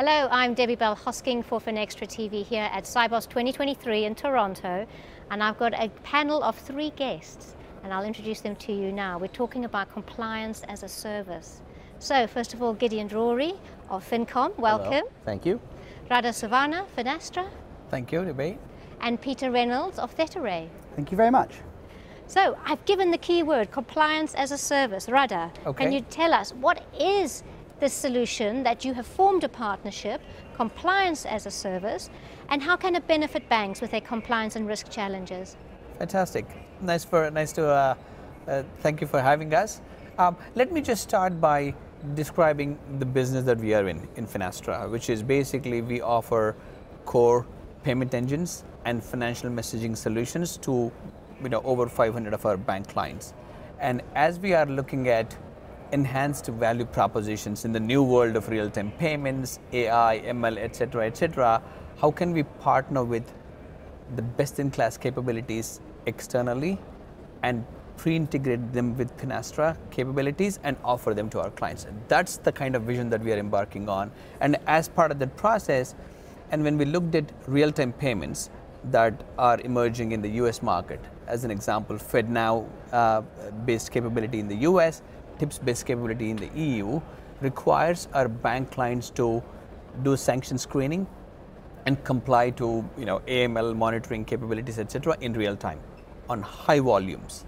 Hello, I'm Debbie Bell Hosking for Finextra TV here at Sibos 2023 in Toronto, and I've got a panel of 3 guests, and I'll introduce them to you now. We're talking about compliance as a service. So, first of all, Gideon Drori of Fincom, welcome. Hello. Thank you. Radha Suvarna, Finastra. Thank you, Debbie. And Peter Reynolds of Thetaray. Thank you very much. So, I've given the key word, compliance as a service. Radha, can you tell us what is the solution that you have formed a partnership, compliance as a service, and how can it benefit banks with their compliance and risk challenges? Fantastic. Thank you for having us. Let me just start by describing the business that we are in Finastra, which is basically we offer core payment engines and financial messaging solutions to over 500 of our bank clients. And as we are looking at enhanced value propositions in the new world of real-time payments, AI, ML, etc., how can we partner with the best-in-class capabilities externally and pre-integrate them with Finastra capabilities and offer them to our clients? And that's the kind of vision that we are embarking on. And as part of that process, and when we looked at real-time payments that are emerging in the US market, as an example, FedNow-based capability in the US, TIPS-based capability in the EU, requires our bank clients to do sanction screening and comply to AML monitoring capabilities, etc., in real time on high volumes.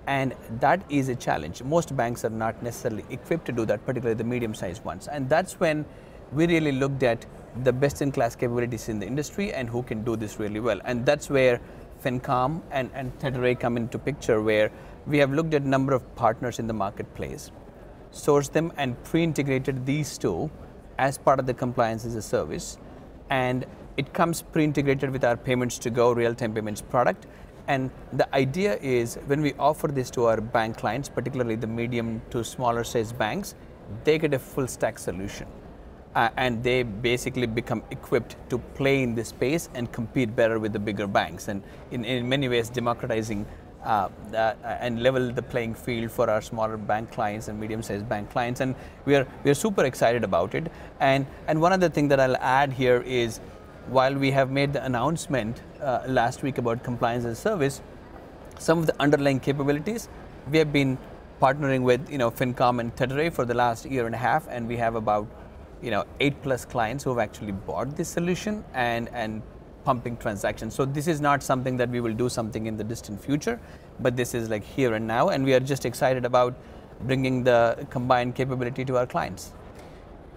And that is a challenge. Most banks are not necessarily equipped to do that, particularly the medium-sized ones. And that's when we really looked at the best-in-class capabilities in the industry and who can do this really well. And that's where Fincom and Thetaray come into picture, where we have looked at a number of partners in the marketplace, sourced them and pre-integrated these two as part of the compliance as a service. And it comes pre-integrated with our payments to go real-time payments product. And the idea is when we offer this to our bank clients, particularly the medium to smaller size banks, they get a full stack solution. And they basically become equipped to play in this space and compete better with the bigger banks, and in many ways democratizing and level the playing field for our smaller bank clients and medium-sized bank clients. And we are super excited about it. And one other thing that I'll add here is, while we have made the announcement last week about compliance as a service, some of the underlying capabilities we have been partnering with Fincom and Thetaray for the last year and a half, and we have about 8+ clients who have actually bought this solution and pumping transactions. So this is not something that we will do something in the distant future, but this is like here and now, and we are just excited about bringing the combined capability to our clients.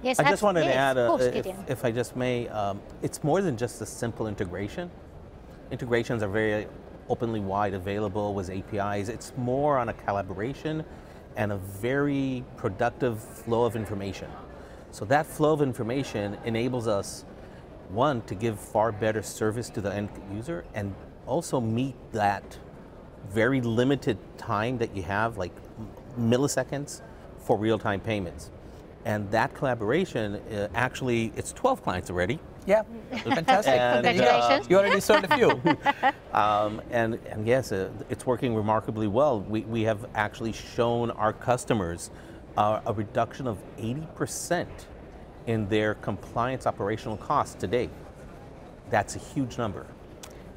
Yes, I just wanted to add, if I just may, it's more than just a simple integration. Integrations are very openly wide available with APIs. It's more on a collaboration and a very productive flow of information. So that flow of information enables us, one, to give far better service to the end user, and also meet that very limited time that you have, like milliseconds, for real-time payments. And that collaboration, actually, it's 12 clients already. Yeah, fantastic. Congratulations. You already sold a few. And yes, it's working remarkably well. We have actually shown our customers a reduction of 80% in their compliance operational costs today. That's a huge number.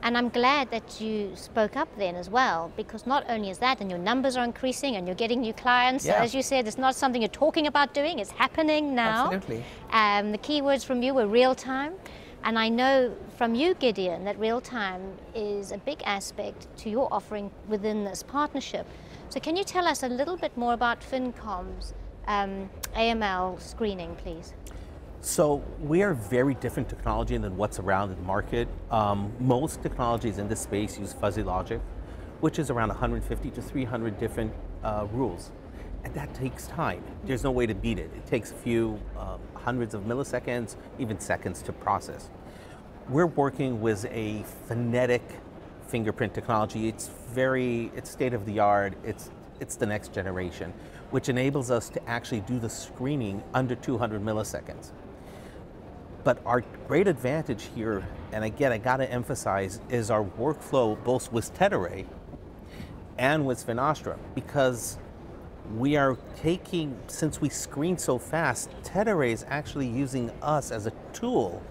And I'm glad that you spoke up then as well, because not only is that, and your numbers are increasing and you're getting new clients. Yeah. So as you said, it's not something you're talking about doing, it's happening now. Absolutely. The key words from you were real time. And I know from you, Gideon, that real time is a big aspect to your offering within this partnership. So can you tell us a little bit more about Fincom's AML screening, please? So we are very different technology than what's around in the market. Most technologies in this space use fuzzy logic, which is around 150 to 300 different rules. And that takes time. There's no way to beat it. It takes a few hundreds of milliseconds, even seconds to process. We're working with a phonetic fingerprint technology. It's state of the art. It's the next generation, which enables us to actually do the screening under 200 milliseconds. But our great advantage here, and again, I gotta emphasize, is our workflow both with Thetaray and with Finastra, because we are taking, since we screen so fast, Thetaray is actually using us as a tool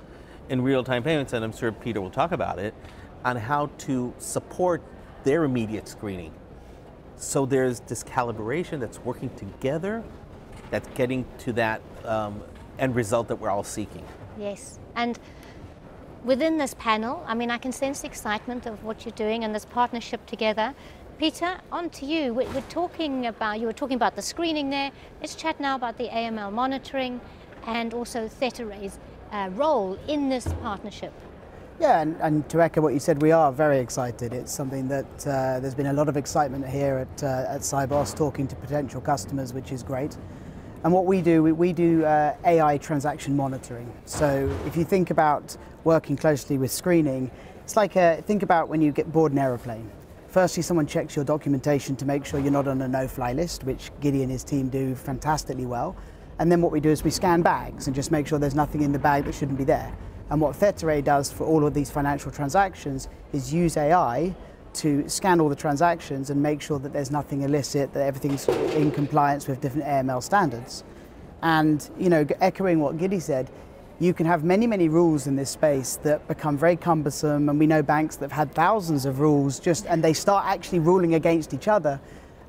in real-time payments, and I'm sure Peter will talk about it, on how to support their immediate screening. So there's this calibration that's working together, that's getting to that end result that we're all seeking. Yes, and within this panel, I mean, I can sense the excitement of what you're doing and this partnership together. Peter, on to you. We're talking about, you were talking about the screening there. Let's chat now about the AML monitoring and also Thetaray's role in this partnership. Yeah, and to echo what you said, we are very excited. It's something that there's been a lot of excitement here at Sibos, talking to potential customers, which is great. And what we do AI transaction monitoring. So if you think about working closely with screening, it's like think about when you get board an aeroplane. Firstly, someone checks your documentation to make sure you're not on a no-fly list, which Gideon and his team do fantastically well. And then what we do is we scan bags and just make sure there's nothing in the bag that shouldn't be there. And what Thetaray does for all of these financial transactions is use AI to scan all the transactions and make sure that there's nothing illicit, that everything's in compliance with different AML standards. And, you know, echoing what Giddy said, you can have many, many rules in this space that become very cumbersome, and we know banks that have had thousands of rules and they start actually ruling against each other.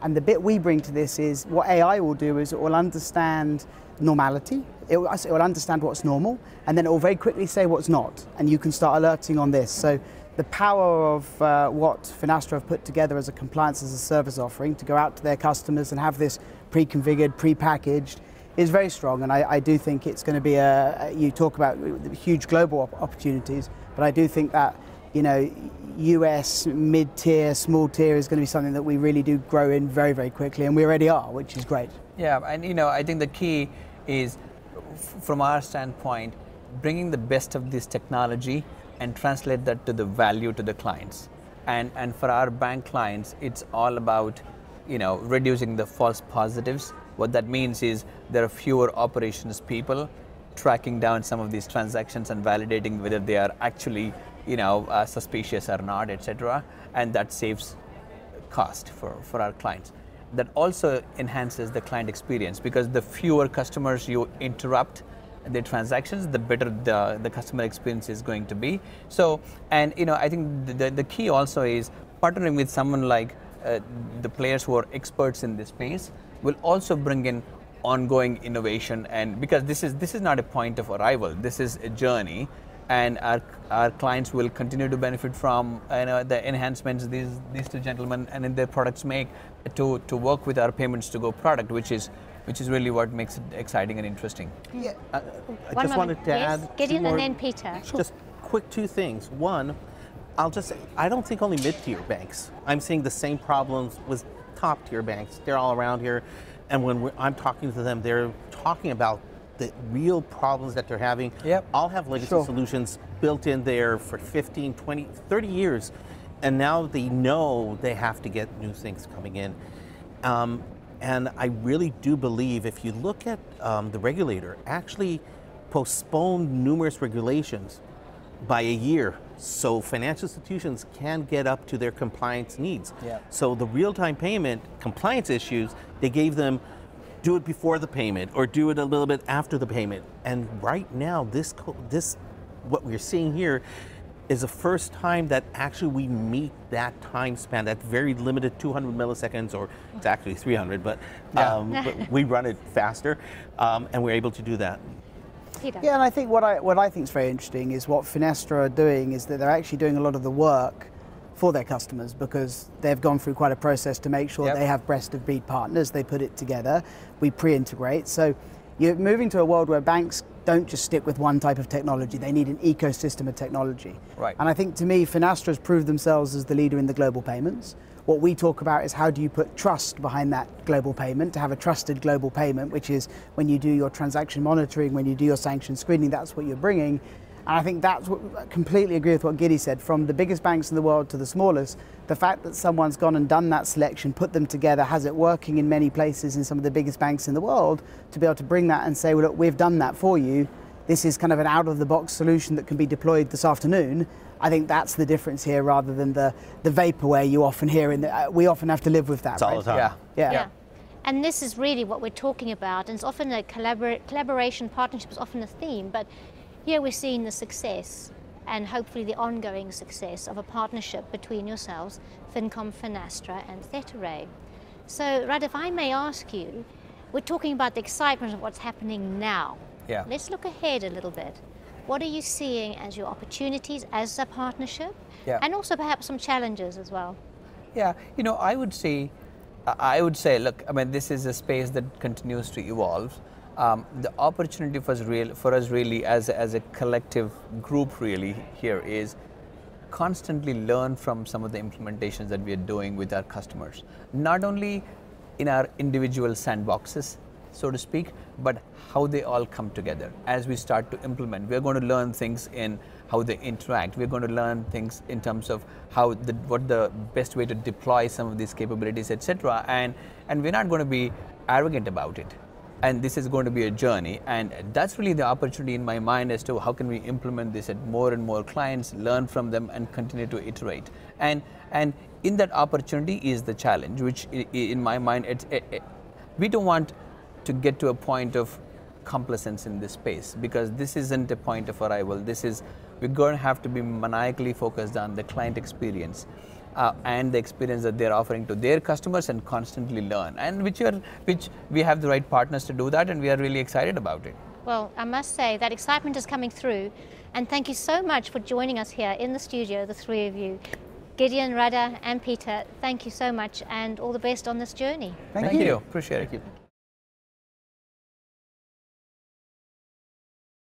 And the bit we bring to this is what AI will do is it will understand normality, it will understand what's normal, and then it will very quickly say what's not, and you can start alerting on this. So the power of what Finastra have put together as a compliance as a service offering to go out to their customers and have this pre-configured, pre-packaged is very strong, and I do think it's going to be you talk about huge global opportunities, but I do think that, you know, US mid-tier, small tier is going to be something that we really do grow in very, very quickly, and we already are, which is great. Yeah, and you know, I think the key is, from our standpoint, bringing the best of this technology and translate that to the value to the clients. And for our bank clients, it's all about, you know, reducing the false positives. What that means is there are fewer operations people tracking down some of these transactions and validating whether they are actually, you know, suspicious or not, etc. And that saves cost for our clients. That also enhances the client experience, because the fewer customers you interrupt their transactions, the better the customer experience is going to be. So, and you know, I think the key also is partnering with someone like the players who are experts in this space will also bring in ongoing innovation, and because this is not a point of arrival, this is a journey, and our clients will continue to benefit from, you know, the enhancements these two gentlemen and in their products make to work with our payments to go product, which is really what makes it exciting and interesting. Yeah. I just wanted to add Gideon and then Peter. Just quick two things. One, I don't think only mid-tier banks. I'm seeing the same problems with top-tier banks. They're all around here, and when I'm talking to them, they're talking about the real problems that they're having. Yep. All have legacy solutions built in there for 15, 20, 30 years, and now they know they have to get new things coming in. And I really do believe, if you look at the regulator, actually postponed numerous regulations by a year, so financial institutions can get up to their compliance needs. Yeah. So the real-time payment compliance issues, they gave them do it before the payment or do it a little bit after the payment. And right now, this what we're seeing here is the first time that actually we meet that time span, that very limited 200 milliseconds, or it's actually 300, but, but we run it faster, and we're able to do that. Peter. Yeah, and I think what I think is very interesting is what Finextra are doing is that they're actually doing a lot of the work for their customers, because they've gone through quite a process to make sure they have best of breed partners. They put it together, we pre-integrate. So you're moving to a world where banks don't just stick with one type of technology, they need an ecosystem of technology. Right. And I think, to me, Finastra has proved themselves as the leader in the global payments. What we talk about is how do you put trust behind that global payment, to have a trusted global payment, which is when you do your transaction monitoring, when you do your sanction screening, that's what you're bringing. And I think that's what, I completely agree with what Giddy said, from the biggest banks in the world to the smallest, the fact that someone's gone and done that selection, put them together, has it working in many places in some of the biggest banks in the world, to be able to bring that and say, well, look, we've done that for you. This is kind of an out-of-the-box solution that can be deployed this afternoon. I think that's the difference here, rather than the vaporware you often hear. We often have to live with that. It's all the time. Yeah. Yeah. And this is really what we're talking about, and it's often a collaboration, partnership is often a theme, but here we're seeing the success and hopefully the ongoing success of a partnership between yourselves, Fincom, Finastra and Thetaray. So Radha, if I may ask you, we're talking about the excitement of what's happening now. Yeah. Let's look ahead a little bit. What are you seeing as your opportunities as a partnership? Yeah. And also perhaps some challenges as well. Yeah, you know, I would say, look, I mean, this is a space that continues to evolve. The opportunity for us really as a collective group really here is constantly learn from some of the implementations that we are doing with our customers. Not only in our individual sandboxes, so to speak, but how they all come together. As we start to implement, we're going to learn things in how they interact. We're going to learn things in terms of what the best way to deploy some of these capabilities, etc. And we're not going to be arrogant about it. And this is going to be a journey, and that's really the opportunity in my mind as to how can we implement this at more and more clients, learn from them, and continue to iterate. And in that opportunity is the challenge, which in my mind, we don't want to get to a point of complacence in this space, because this isn't a point of arrival. We're going to have to be maniacally focused on the client experience. And the experience that they're offering to their customers, and constantly learn, and which we have the right partners to do that, and we are really excited about it. Well, I must say that excitement is coming through, and thank you so much for joining us here in the studio, the three of you. Gideon, Radha and Peter, thank you so much, and all the best on this journey. Thank you. Appreciate it. Thank you.